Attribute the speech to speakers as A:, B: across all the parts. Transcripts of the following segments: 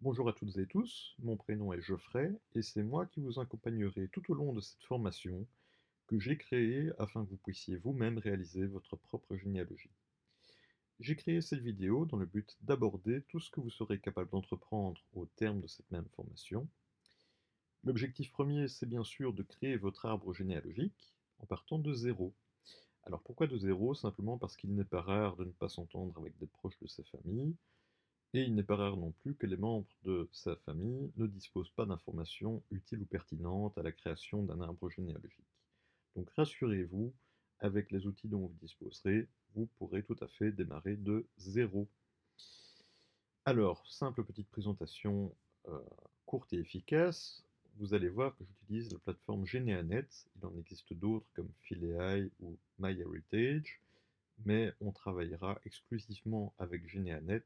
A: Bonjour à toutes et tous, mon prénom est Geoffrey et c'est moi qui vous accompagnerai tout au long de cette formation que j'ai créée afin que vous puissiez vous-même réaliser votre propre généalogie. J'ai créé cette vidéo dans le but d'aborder tout ce que vous serez capable d'entreprendre au terme de cette même formation. L'objectif premier, c'est bien sûr de créer votre arbre généalogique en partant de zéro. Alors pourquoi de zéro? Simplement parce qu'il n'est pas rare de ne pas s'entendre avec des proches de sa famille, et il n'est pas rare non plus que les membres de sa famille ne disposent pas d'informations utiles ou pertinentes à la création d'un arbre généalogique. Donc rassurez-vous, avec les outils dont vous disposerez, vous pourrez tout à fait démarrer de zéro. Alors, simple petite présentation euh, courte et efficace. Vous allez voir que j'utilise la plateforme Geneanet. Il en existe d'autres comme Phileai ou MyHeritage, mais on travaillera exclusivement avec Geneanet.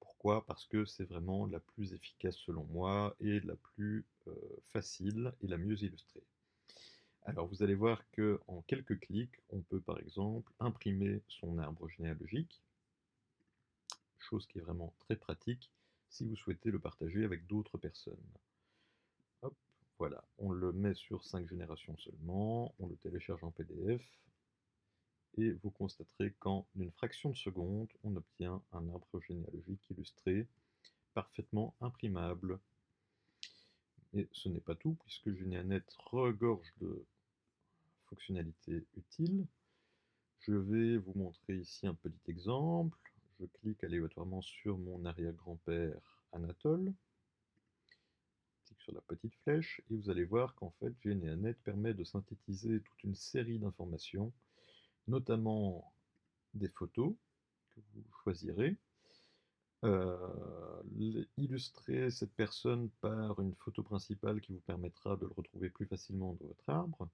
A: Pourquoi? Parce que c'est vraiment la plus efficace selon moi et la plus facile et la mieux illustrée. Alors vous allez voir que en quelques clics, on peut par exemple imprimer son arbre généalogique, chose qui est vraiment très pratique si vous souhaitez le partager avec d'autres personnes. Hop, voilà, on le met sur 5 générations seulement, on le télécharge en PDF, et vous constaterez qu'en une fraction de seconde, on obtient un arbre généalogique illustré, parfaitement imprimable. Et ce n'est pas tout, puisque Geneanet regorge de fonctionnalités utiles. Je vais vous montrer ici un petit exemple. Je clique aléatoirement sur mon arrière-grand-père Anatole, clique sur la petite flèche, et vous allez voir qu'en fait Geneanet permet de synthétiser toute une série d'informations, notamment des photos que vous choisirez, illustrer cette personne par une photo principale qui vous permettra de le retrouver plus facilement dans votre arbre,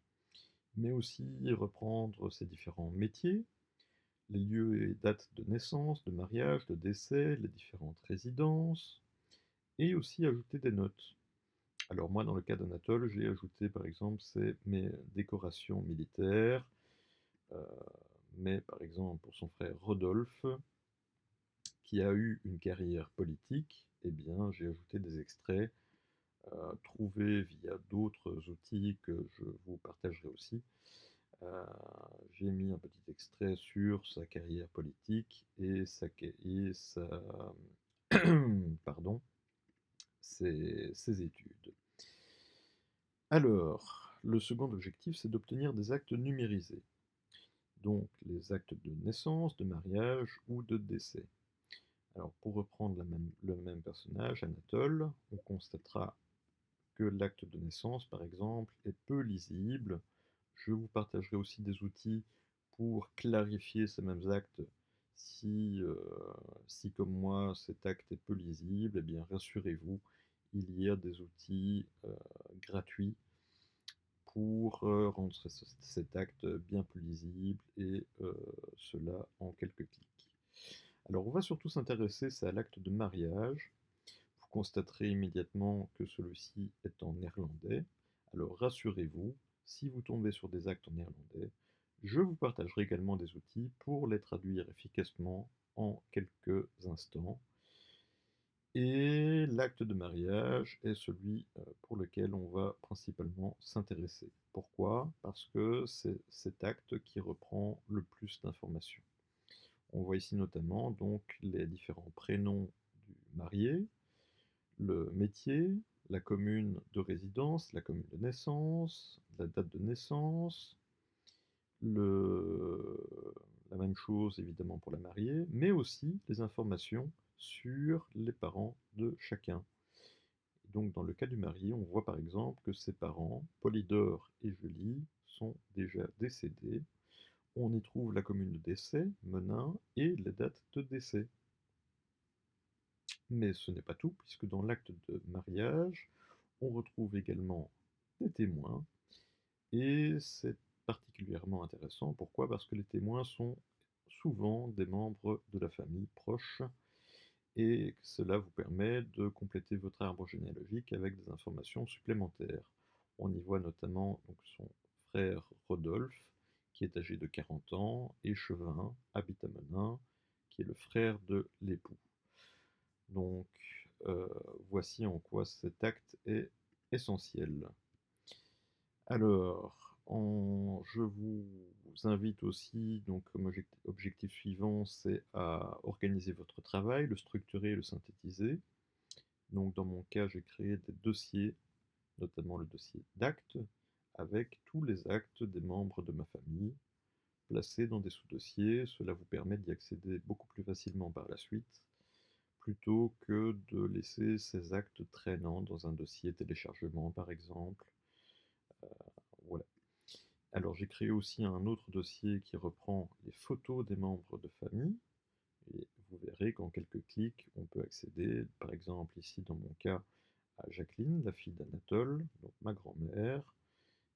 A: mais aussi reprendre ses différents métiers, les lieux et dates de naissance, de mariage, de décès, les différentes résidences, et aussi ajouter des notes. Alors moi, dans le cas d'Anatole, j'ai ajouté par exemple mes décorations militaires, euh, mais par exemple pour son frère Rodolphe, qui a eu une carrière politique, eh bien j'ai ajouté des extraits trouvés via d'autres outils que je vous partagerai aussi. Euh, j'ai mis un petit extrait sur sa carrière politique et pardon, ses études. Alors, le second objectif, c'est d'obtenir des actes numérisés, donc les actes de naissance, de mariage ou de décès. Alors, pour reprendre le même personnage, Anatole, on constatera que l'acte de naissance, par exemple, est peu lisible. Je vous partagerai aussi des outils pour clarifier ces mêmes actes. Si comme moi, cet acte est peu lisible, eh bien rassurez-vous, il y a des outils gratuits pour rendre cet acte bien plus lisible, et cela en quelques clics. Alors on va surtout s'intéresser à l'acte de mariage. Vous constaterez immédiatement que celui-ci est en néerlandais. Alors rassurez-vous, si vous tombez sur des actes en néerlandais, je vous partagerai également des outils pour les traduire efficacement en quelques instants. Et l'acte de mariage est celui pour lequel on va principalement s'intéresser. Pourquoi? Parce que c'est cet acte qui reprend le plus d'informations. On voit ici notamment donc les différents prénoms du marié, le métier, la commune de résidence, la commune de naissance, la date de naissance, la même chose évidemment pour la mariée, mais aussi les informations sur les parents de chacun. Donc dans le cas du marié, on voit par exemple que ses parents, Polydore et Julie, sont déjà décédés. On y trouve la commune de décès, Menin, et les dates de décès. Mais ce n'est pas tout, puisque dans l'acte de mariage, on retrouve également des témoins, et c'est particulièrement intéressant. Pourquoi? Parce que les témoins sont souvent des membres de la famille proche, et cela vous permet de compléter votre arbre généalogique avec des informations supplémentaires. On y voit notamment donc, son frère Rodolphe, qui est âgé de 40 ans, et Chevin, habite à Menin, qui est le frère de l'époux. Donc, voici en quoi cet acte est essentiel. Alors, je vous invite aussi, donc comme objectif suivant, c'est à organiser votre travail, le structurer et le synthétiser. Donc dans mon cas, j'ai créé des dossiers, notamment le dossier d'actes, avec tous les actes des membres de ma famille, placés dans des sous-dossiers. Cela vous permet d'y accéder beaucoup plus facilement par la suite, plutôt que de laisser ces actes traînant dans un dossier téléchargement, par exemple. Voilà. Alors j'ai créé aussi un autre dossier qui reprend les photos des membres de famille, et vous verrez qu'en quelques clics, on peut accéder, par exemple ici dans mon cas, à Jacqueline, la fille d'Anatole, donc ma grand-mère,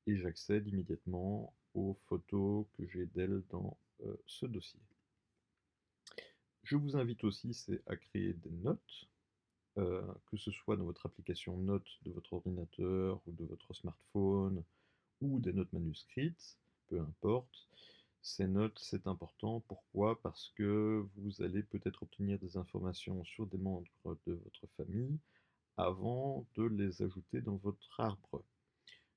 A: et j'accède immédiatement aux photos que j'ai d'elle dans ce dossier. Je vous invite aussi à créer des notes, que ce soit dans votre application Notes de votre ordinateur ou de votre smartphone, ou des notes manuscrites, peu importe. Ces notes, c'est important. Pourquoi? Parce que vous allez peut-être obtenir des informations sur des membres de votre famille avant de les ajouter dans votre arbre.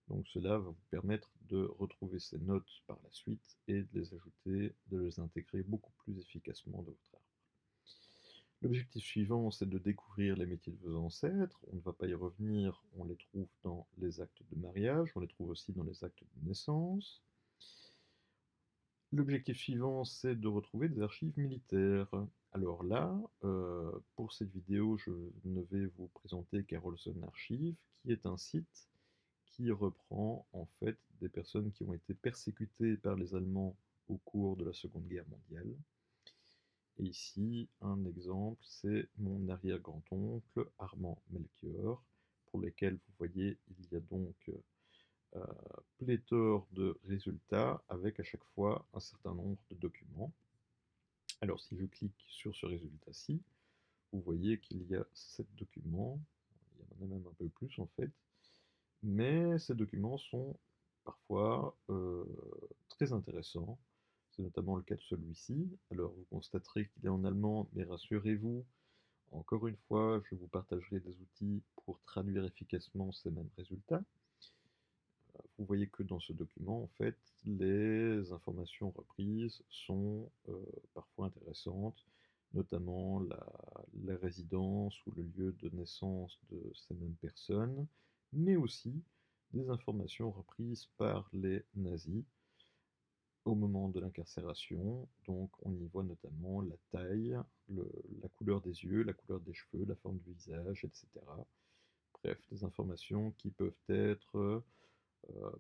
A: Donc cela va vous permettre de retrouver ces notes par la suite et de les ajouter, de les intégrer beaucoup plus efficacement dans votre arbre. L'objectif suivant, c'est de découvrir les métiers de vos ancêtres. On ne va pas y revenir, on les trouve dans les actes de mariage, on les trouve aussi dans les actes de naissance. L'objectif suivant, c'est de retrouver des archives militaires. Alors là, pour cette vidéo, je ne vais vous présenter Carolson Archive, qui est un site qui reprend en fait des personnes qui ont été persécutées par les Allemands au cours de la Seconde Guerre mondiale. Et ici, un exemple, c'est mon arrière-grand-oncle Armand Melchior, pour lequel vous voyez, il y a donc pléthore de résultats avec à chaque fois un certain nombre de documents. Alors si je clique sur ce résultat-ci, vous voyez qu'il y a 7 documents, il y en a même un peu plus en fait, mais ces documents sont parfois très intéressants. C'est notamment le cas de celui-ci. Alors vous constaterez qu'il est en allemand, mais rassurez-vous, encore une fois, je vous partagerai des outils pour traduire efficacement ces mêmes résultats. Vous voyez que dans ce document, en fait, les informations reprises sont parfois intéressantes, notamment la résidence ou le lieu de naissance de ces mêmes personnes, mais aussi des informations reprises par les nazis au moment de l'incarcération. Donc on y voit notamment la taille, la couleur des yeux, la couleur des cheveux, la forme du visage, etc. Bref, des informations qui peuvent être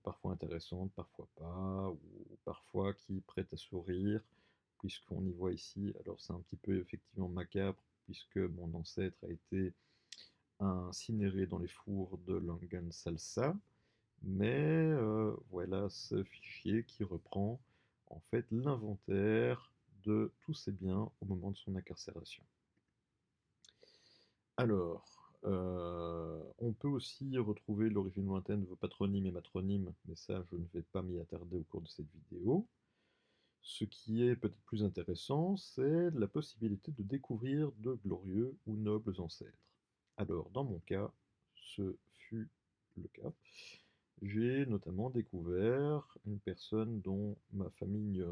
A: parfois intéressantes, parfois pas, ou parfois qui prêtent à sourire, puisqu'on y voit ici, alors c'est un petit peu effectivement macabre, puisque mon ancêtre a été incinéré dans les fours de Langensalza, mais voilà ce fichier qui reprend en fait l'inventaire de tous ses biens au moment de son incarcération. Alors, on peut aussi retrouver l'origine lointaine de vos patronymes et matronymes, mais ça je ne vais pas m'y attarder au cours de cette vidéo. Ce qui est peut-être plus intéressant, c'est la possibilité de découvrir de glorieux ou nobles ancêtres. Alors, dans mon cas, ce fut le cas. J'ai notamment découvert une personne dont ma famille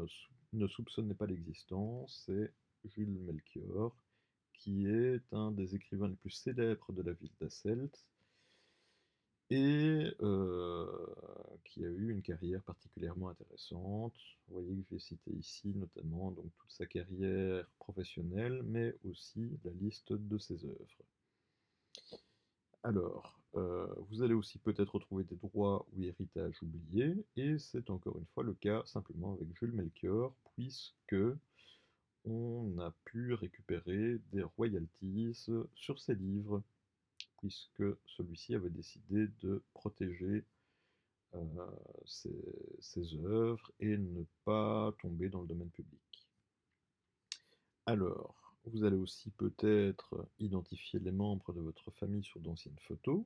A: ne soupçonnait pas l'existence, c'est Jules Melchior, qui est un des écrivains les plus célèbres de la ville d'Asselt, et qui a eu une carrière particulièrement intéressante. Vous voyez que j'ai cité ici notamment donc, toute sa carrière professionnelle, mais aussi la liste de ses œuvres. Alors, vous allez aussi peut-être retrouver des droits ou héritages oubliés, et c'est encore une fois le cas simplement avec Jules Melchior, puisque on a pu récupérer des royalties sur ses livres, puisque celui-ci avait décidé de protéger ses œuvres et ne pas tomber dans le domaine public. Alors, vous allez aussi peut-être identifier les membres de votre famille sur d'anciennes photos.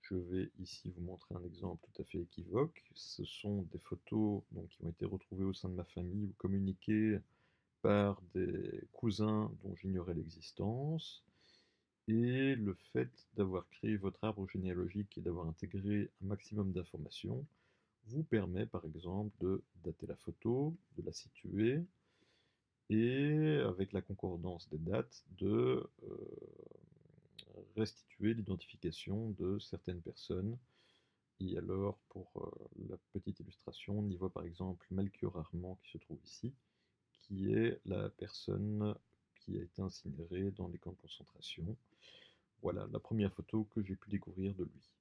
A: Je vais ici vous montrer un exemple tout à fait équivoque. Ce sont des photos donc, qui ont été retrouvées au sein de ma famille ou communiquées par des cousins dont j'ignorais l'existence. Et le fait d'avoir créé votre arbre généalogique et d'avoir intégré un maximum d'informations vous permet par exemple de dater la photo, de la situer, et avec la concordance des dates, de restituer l'identification de certaines personnes. Et alors, pour la petite illustration, on y voit par exemple Melchior Armand qui se trouve ici, qui est la personne qui a été incinérée dans les camps de concentration. Voilà la première photo que j'ai pu découvrir de lui.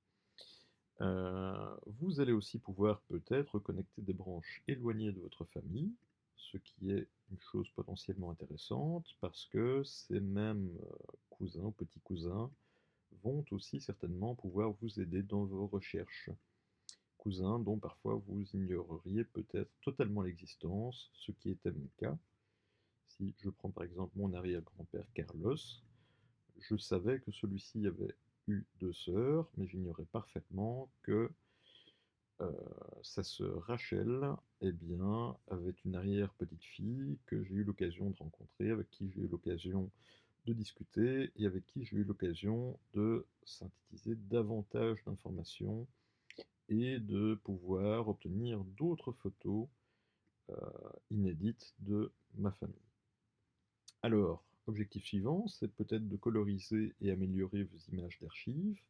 A: Vous allez aussi pouvoir peut-être connecter des branches éloignées de votre famille, ce qui est une chose potentiellement intéressante parce que ces mêmes cousins ou petits cousins vont aussi certainement pouvoir vous aider dans vos recherches. Cousins dont parfois vous ignoreriez peut-être totalement l'existence, ce qui était mon cas. Si je prends par exemple mon arrière-grand-père Carlos, je savais que celui-ci avait eu deux sœurs, mais j'ignorais parfaitement que sa sœur Rachel, eh bien, avait une arrière-petite-fille que j'ai eu l'occasion de rencontrer, avec qui j'ai eu l'occasion de discuter et avec qui j'ai eu l'occasion de synthétiser davantage d'informations et de pouvoir obtenir d'autres photos euh, inédites de ma famille. Alors, objectif suivant, c'est peut-être de coloriser et améliorer vos images d'archives.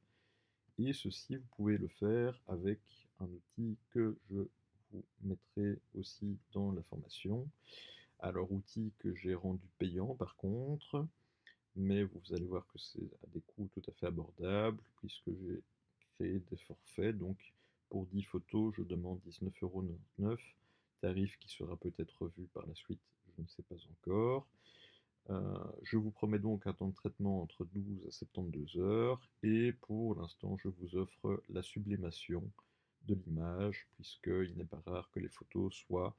A: Et ceci, vous pouvez le faire avec un outil que je vous mettrai aussi dans la formation. Alors, outil que j'ai rendu payant par contre, mais vous allez voir que c'est à des coûts tout à fait abordables, puisque j'ai créé des forfaits. Donc, pour 10 photos, je demande 19,99 €, tarif qui sera peut-être revu par la suite, je ne sais pas encore. Je vous promets donc un temps de traitement entre 12 à 72 heures, et pour l'instant, je vous offre la sublimation de l'image, puisqu'il n'est pas rare que les photos soient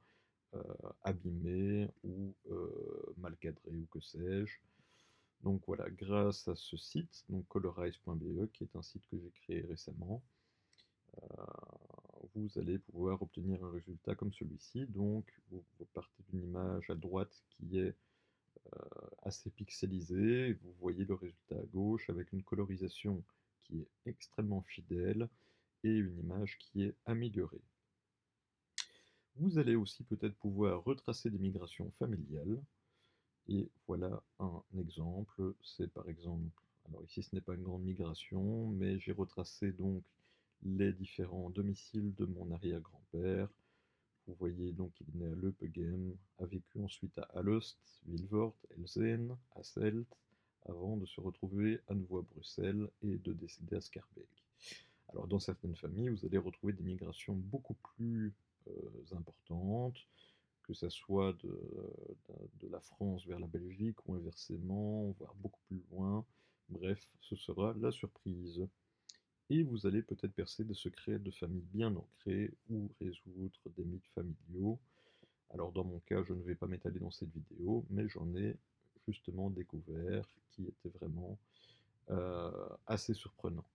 A: abîmées ou mal cadrées ou que sais-je. Donc voilà, grâce à ce site, donc colorize.be, qui est un site que j'ai créé récemment, vous allez pouvoir obtenir un résultat comme celui-ci. Donc vous partez d'une image à droite qui est assez pixelisé, vous voyez le résultat à gauche avec une colorisation qui est extrêmement fidèle et une image qui est améliorée. Vous allez aussi peut-être pouvoir retracer des migrations familiales, et voilà un exemple. C'est par exemple, alors ici ce n'est pas une grande migration, mais j'ai retracé donc les différents domiciles de mon arrière-grand-père. Vous voyez donc qu'il est né à Leupegem, a vécu ensuite à Alost, Vilvoorde, Elzen, Hasselt, avant de se retrouver à nouveau à Bruxelles et de décéder à Schaerbeek. Alors dans certaines familles, vous allez retrouver des migrations beaucoup plus importantes, que ça soit de la France vers la Belgique ou inversement, voire beaucoup plus loin. Bref, ce sera la surprise. Et vous allez peut-être percer des secrets de famille bien ancrés ou résoudre des mythes familiaux. Alors dans mon cas, je ne vais pas m'étaler dans cette vidéo, mais j'en ai justement découvert qui étaient vraiment assez surprenants.